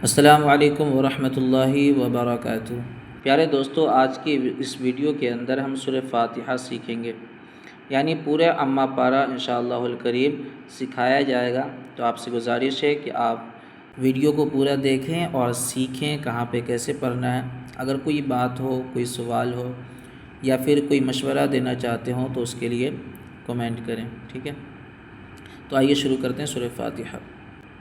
अस्सलामु अलैकुम वरहमतुल्लाहि वबरकातुहू। प्यारे दोस्तों, आज की इस वीडियो के अंदर हम सूरह फ़ातिहा सीखेंगे, यानी पूरे अम्मा पारा इंशाअल्लाहुल करीम सिखाया जाएगा। तो आपसे गुजारिश है कि आप वीडियो को पूरा देखें और सीखें कहाँ पे कैसे पढ़ना है। अगर कोई बात हो, कोई सवाल हो या फिर कोई मशवरा देना चाहते हो तो उसके लिए कमेंट करें, ठीक है। तो आइए शुरू करते हैं सूरह फ़ातिहा।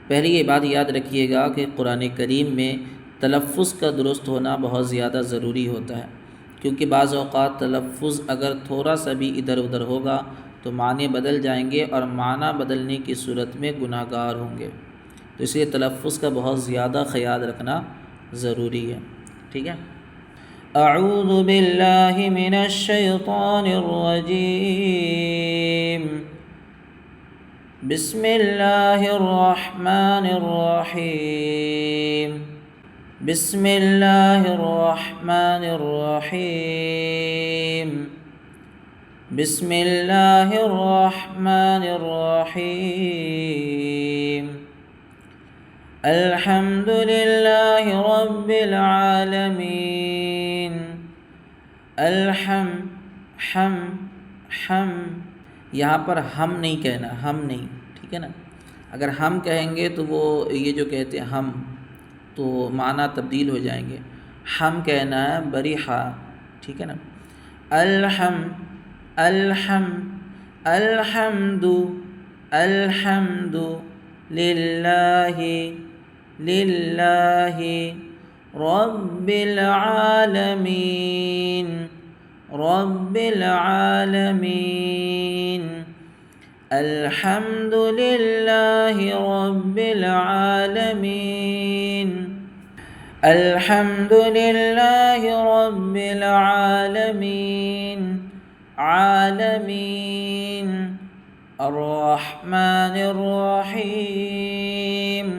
पहली ये बात याद रखिएगा कि कुरान करीम में तलफ़्फ़ुज़ का दुरुस्त होना बहुत ज़्यादा ज़रूरी होता है, क्योंकि बाज़ औक़ात तलफ़्फ़ुज़ अगर थोड़ा सा भी इधर उधर होगा तो माने बदल जाएंगे और माना बदलने की सूरत में गुनाहगार होंगे। तो इसलिए तलफ़्फ़ुज़ का बहुत ज़्यादा ख़याल रखना ज़रूरी है, ठीक है। अऊज़ु बिल्लाहि मिनश शैतानिर रजीम। बिस्मिल्लाहिर्रहमानिर्रहीम। बिस्मिल्लाहिर्रहमानिर्रहीम। बिस्मिल्लाहिर्रहमानिर्रहीम। अल्हम्दुलिल्लाहि रब्बिल आलमीन। अल्हम हम हम यहाँ पर हम नहीं कहना, हम नहीं, ठीक है ना। अगर हम कहेंगे तो वो ये जो कहते हैं हम, तो माना तब्दील हो जाएंगे। हम कहना है बरिहा, ठीक है ना। अलहम अलहम अलहम्दु अलहम्दु लिल्लाहि लिल्लाहि रब्बिल आलमीन रब्बिल आलमीन। अल्हम्दुलिल्लाहि रब्बिल आलमीन। अल्हम्दुलिल्लाहि रब्बिल आलमीन आलमीन। अर्रहमानिर रहीम।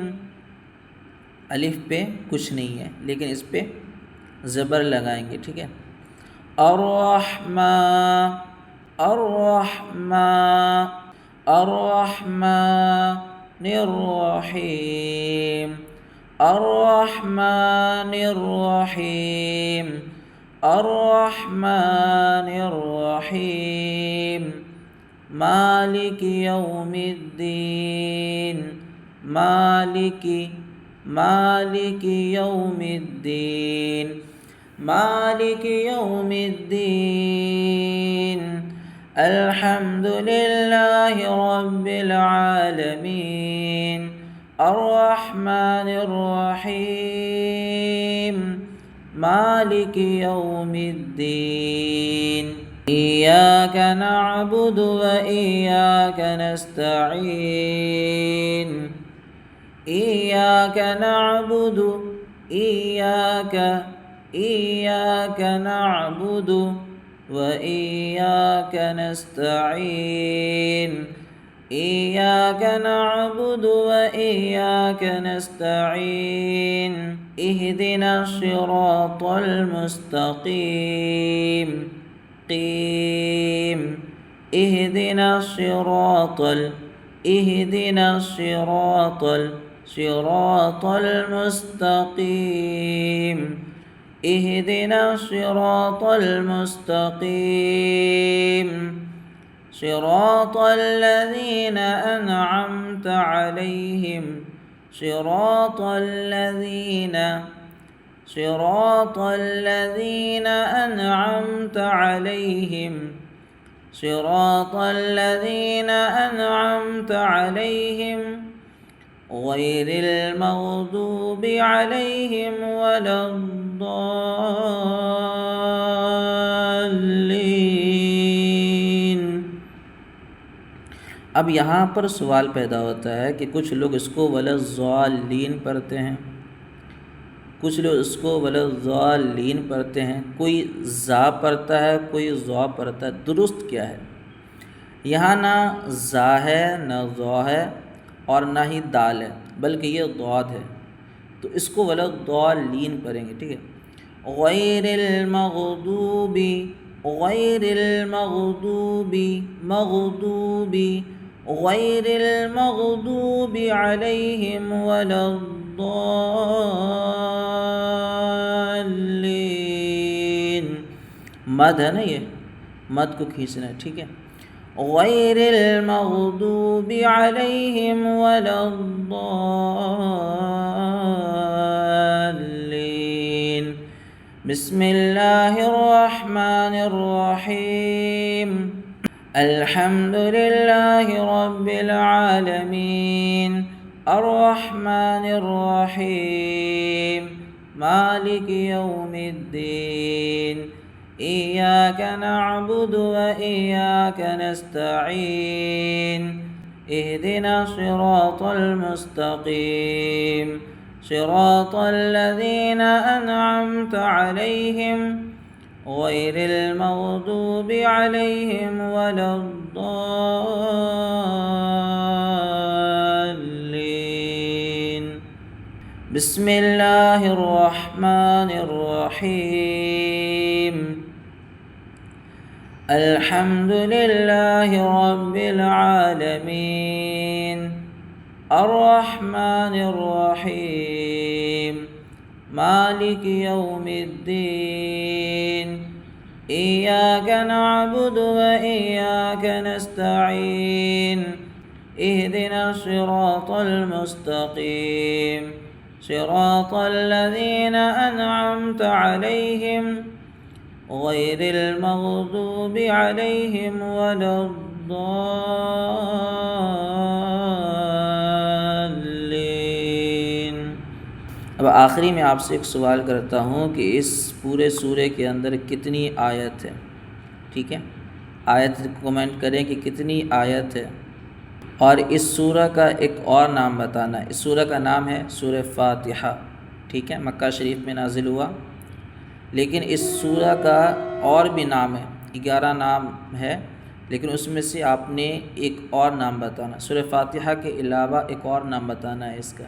अलिफ पे कुछ नहीं है, लेकिन इस पे ज़बर लगाएंगे, ठीक है। अर्रहमा अर्रहमा अर्रहमानिर रहीम। अर्रहमानिर रहीम। अर्रहमानिर रहीम। मालिकि यौमिद्दीन। मालिकि मालिकि यौमिद्दीन। मालिकि यौमिद्दीन। अल्हम्दुलिल्लाहि रब्बिल आलमीन। अर्रहमानिर रहीम। मालिकि यौमिद्दीन। इय्याक नअबुदु व इय्याक नस्तईन। इय्याक नअबुदु इय्याक नअबुदु व इय्याक नस्तईन। इय्याक नअबुदु व इय्याक नस्तईन। इहदिनस सिरातल मुस्तक़ीम। क़ीम। इहदिनस सिरातल सिरातल मुस्तक़ीम। इहदिनस सिरातल मुस्तक़ीम। सिरातल लज़ीना अनअमत अलैहिम। सिरातल लज़ीना अनअमत अलैहिम। सिरातल लज़ीना अनअमत अलैहिम गैरिल मग़दूबि अलैहिम वलद्दाल्लीन। अब यहाँ पर सवाल पैदा होता है कि कुछ लोग इसको वलद्दाल्लीन पढ़ते हैं, कुछ लोग इसको वलद्दाल्लीन पढ़ते हैं, कोई ज़ा पढ़ता है, कोई ज़ा पढ़ता है। दुरुस्त क्या है? यहाँ ना ज़ा है, ना ज़ा है और ना ही दाल है, बल्कि ये ज़ाद है। तो इसको वलद्दाल्लीन पढ़ेंगे, ठीक है। गैरिल मग़दूबि गैरिल मग़दूबि अलैहिम वलद्दाल्लीन। मद है ना, ये मद को खींचना है, ठीक है। गैरिल मग़दूबि अलैहिम वलद्दाल्लीन। बिस्मिल्लाहिर रहमानिर रहीम। अल्हम्दुलिल्लाहि रब्बिल आलमीन। अर्रहमानिर रहीम। मालिकि यौमिद्दीन। इय्याका नअबुदु व इय्याका नस्तईन। इहदिना सिरातल मुस्तक़ीम। सिरातल लज़ीना अनअमत अलैहिम गैरिल मग़दूबि अलैहिम वलद्दाल्लीन। बिस्मिल्लाहिर रहमानिर रहीम। अल्हम्दुलिल्लाहि रब्बिल आलमीन। अर्रहमानिर रहीम। मालिकि यौमिद्दीन। इय्याका नअबुदु व इय्याका नस्तईन। इहदिना सिरातल मुस्तक़ीम। सिरातल लज़ीना अनअमत अलैहिम गैरिल मग़दूबि अलैहिम वलद्दाल्लीन। अब आखिरी में आपसे एक सवाल करता हूँ कि इस पूरे सूरे के अंदर कितनी आयत है, ठीक है। आयत कमेंट करें कि कितनी आयत है, और इस सूरा का एक और नाम बताना। इस सूरा का नाम है सूरह फातिहा, ठीक है। मक्का शरीफ में नाजिल हुआ, लेकिन इस सूरा का और भी नाम है, 11 नाम है, लेकिन उसमें से आपने एक और नाम बताना। सूरह फातिहा के अलावा एक और नाम बताना है इसका।